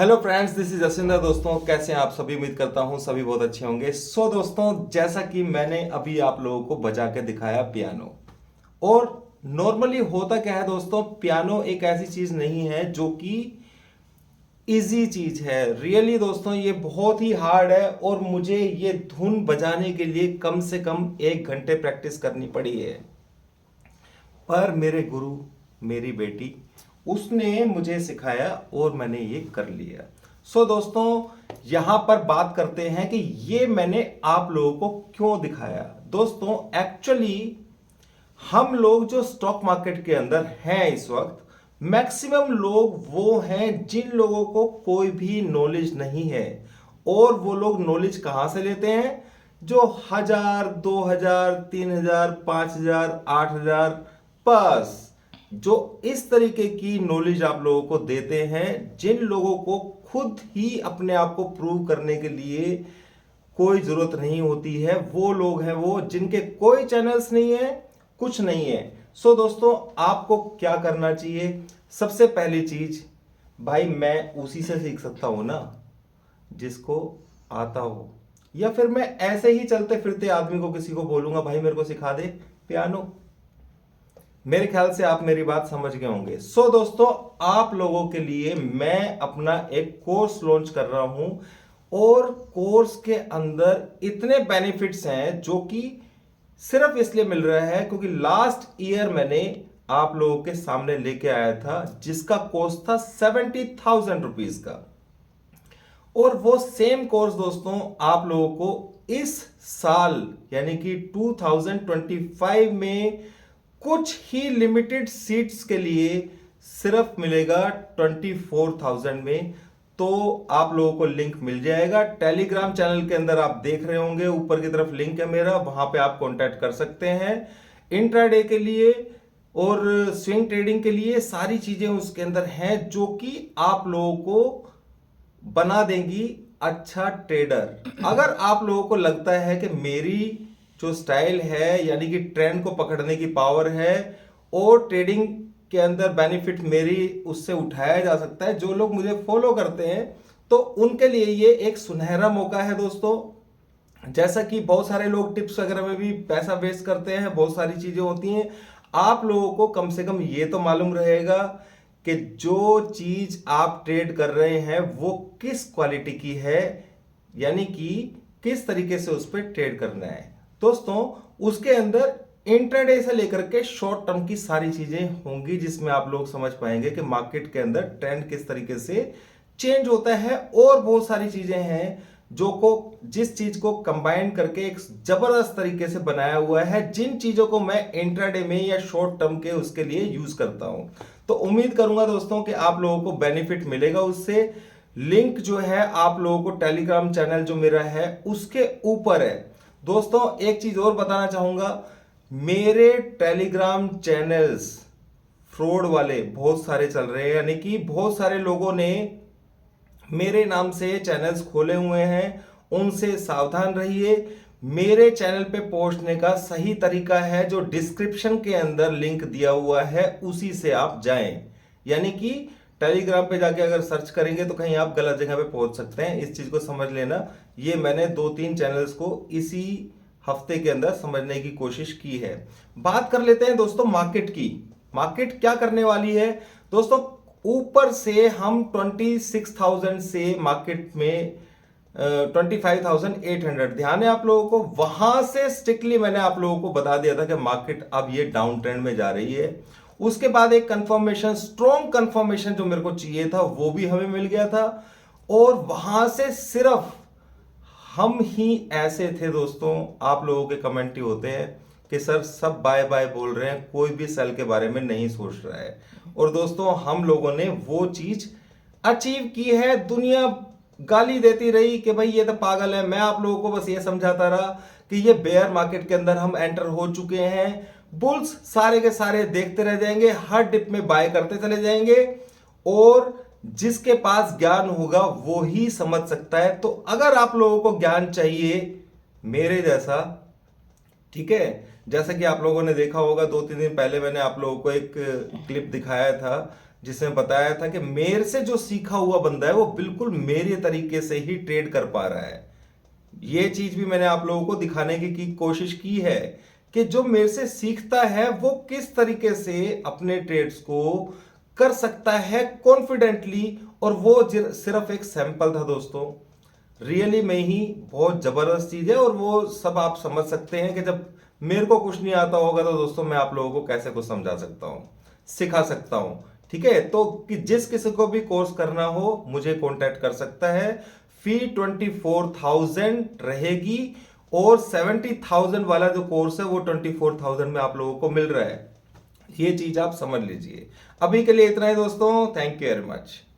Hello friends, this is Jasinder. दोस्तों कैसे हैं आप सभी? उम्मीद करता हूं सभी बहुत अच्छे होंगे। दोस्तों, जैसा कि मैंने अभी आप लोगों को बजा के दिखाया पियानो, और नॉर्मली होता क्या है दोस्तों, पियानो एक ऐसी चीज नहीं है जो कि इजी चीज है। रियली दोस्तों ये बहुत ही हार्ड है, और मुझे ये धुन बजाने के लिए कम से कम 1 घंटे प्रैक्टिस करनी पड़ी है। पर मेरे गुरु, मेरी बेटी, उसने मुझे सिखाया और मैंने ये कर लिया। दोस्तों, यहां पर बात करते हैं कि ये मैंने आप लोगों को क्यों दिखाया। दोस्तों एक्चुअली हम लोग जो स्टॉक मार्केट के अंदर हैं इस वक्त, मैक्सिमम लोग वो हैं जिन लोगों को कोई भी नॉलेज नहीं है। और वो लोग नॉलेज कहां से लेते हैं? जो 1000, 2000, 3000, 5000, 8000, बस जो इस तरीके की नॉलेज आप लोगों को देते हैं, जिन लोगों को खुद ही अपने आप को प्रूव करने के लिए कोई जरूरत नहीं होती है, वो लोग हैं वो जिनके कोई चैनल्स नहीं है, कुछ नहीं है। दोस्तों आपको क्या करना चाहिए? सबसे पहली चीज, भाई मैं उसी से सीख सकता हूं ना जिसको आता हो, या फिर मैं ऐसे ही चलते फिरते आदमी को किसी को बोलूंगा भाई मेरे को सिखा दे पियानो? मेरे ख्याल से आप मेरी बात समझ गए होंगे। दोस्तों आप लोगों के लिए मैं अपना एक कोर्स लॉन्च कर रहा हूं, और कोर्स के अंदर इतने बेनिफिट्स हैं जो कि सिर्फ इसलिए मिल रहा है क्योंकि लास्ट ईयर मैंने आप लोगों के सामने लेके आया था, जिसका कोर्स था 70,000 रुपीज का। और वो सेम कोर्स दोस्तों आप लोगों को इस साल यानी कि 2025 में कुछ ही लिमिटेड सीट्स के लिए सिर्फ मिलेगा 24,000 में। तो आप लोगों को लिंक मिल जाएगा टेलीग्राम चैनल के अंदर, आप देख रहे होंगे ऊपर की तरफ लिंक है मेरा, वहां पे आप कांटेक्ट कर सकते हैं। इंट्राडे के लिए और स्विंग ट्रेडिंग के लिए सारी चीजें उसके अंदर हैं जो कि आप लोगों को बना देंगी अच्छा ट्रेडर। अगर आप लोगों को लगता है कि मेरी जो स्टाइल है यानी कि ट्रेंड को पकड़ने की पावर है और ट्रेडिंग के अंदर बेनिफिट मेरी उससे उठाया जा सकता है, जो लोग मुझे फॉलो करते हैं, तो उनके लिए ये एक सुनहरा मौका है दोस्तों। जैसा कि बहुत सारे लोग टिप्स वगैरह में भी पैसा वेस्ट करते हैं, बहुत सारी चीजें होती हैं, आप लोगों को कम से कम ये तो मालूम रहेगा कि जो चीज आप ट्रेड कर रहे हैं वो किस क्वालिटी की है, यानी कि किस तरीके से उस पर ट्रेड करना है। दोस्तों उसके अंदर इंट्राडे से लेकर के शॉर्ट टर्म की सारी चीजें होंगी, जिसमें आप लोग समझ पाएंगे कि मार्केट के अंदर ट्रेंड किस तरीके से चेंज होता है, और बहुत सारी चीजें हैं जिस चीज को कंबाइन करके एक जबरदस्त तरीके से बनाया हुआ है, जिन चीजों को मैं इंट्राडे में या शॉर्ट टर्म के उसके लिए यूज करता हूं। तो उम्मीद करूंगा दोस्तों कि आप लोगों को बेनिफिट मिलेगा उससे। लिंक जो है आप लोगों को टेलीग्राम चैनल जो मेरा है उसके ऊपर है। दोस्तों एक चीज और बताना चाहूंगा, मेरे टेलीग्राम चैनल्स फ्रॉड वाले बहुत सारे चल रहे हैं, यानी कि बहुत सारे लोगों ने मेरे नाम से चैनल्स खोले हुए हैं, उनसे सावधान रहिए। मेरे चैनल पे पहुंचने का सही तरीका है जो डिस्क्रिप्शन के अंदर लिंक दिया हुआ है, उसी से आप जाएं। यानी कि टेलीग्राम पे जाके अगर सर्च करेंगे तो कहीं आप गलत जगह पे पहुंच सकते हैं, इस चीज को समझ लेना। ये मैंने 2-3 चैनल्स को इसी हफ्ते के अंदर समझने की कोशिश की है। बात कर लेते हैं दोस्तों मार्केट की। मार्केट क्या करने वाली है दोस्तों? ऊपर से हम 26,000 से मार्केट में 25,800, ध्यान है आप लोगों को, वहां से स्ट्रिक्टली मैंने आप लोगों को बता दिया था कि मार्केट अब ये डाउन ट्रेंड में जा रही है। उसके बाद एक कंफर्मेशन, स्ट्रॉन्ग कंफर्मेशन जो मेरे को चाहिए था वो भी हमें मिल गया था, और वहां से सिर्फ हम ही ऐसे थे दोस्तों, आप लोगों के कमेंट ही होते हैं कि सर सब बाय बाय बोल रहे हैं, कोई भी सेल के बारे में नहीं सोच रहा है। और दोस्तों हम लोगों ने वो चीज अचीव की है। दुनिया गाली देती रही कि भाई ये तो पागल है, मैं आप लोगों को बस ये समझाता रहा कि ये बेयर मार्केट के अंदर हम एंटर हो चुके हैं, बुल्स सारे के सारे देखते रह जाएंगे, हर डिप में बाय करते चले जाएंगे, और जिसके पास ज्ञान होगा वो ही समझ सकता है। तो अगर आप लोगों को ज्ञान चाहिए मेरे जैसा, ठीक है, जैसा कि आप लोगों ने देखा होगा 2-3 दिन पहले मैंने आप लोगों को एक क्लिप दिखाया था जिसमें बताया था कि मेरे से जो सीखा हुआ बंदा है वो बिल्कुल मेरे तरीके से ही ट्रेड कर पा रहा है। ये चीज भी मैंने आप लोगों को दिखाने की कोशिश की है कि जो मेरे से सीखता है वो किस तरीके से अपने ट्रेड्स को कर सकता है कॉन्फिडेंटली। और वो सिर्फ एक सैंपल था दोस्तों, रियली में ही बहुत जबरदस्त चीज है। और वो सब आप समझ सकते हैं कि जब मेरे को कुछ नहीं आता होगा तो दोस्तों मैं आप लोगों को कैसे कुछ समझा सकता हूं, सिखा सकता हूं। ठीक है, तो जिस किसी को भी कोर्स करना हो मुझे कांटेक्ट कर सकता है। फी 24,000 रहेगी और 70,000 वाला जो कोर्स है वो 24,000 में आप लोगों को मिल रहा है। ये चीज आप समझ लीजिए। अभी के लिए इतना ही दोस्तों, थैंक यू वेरी मच।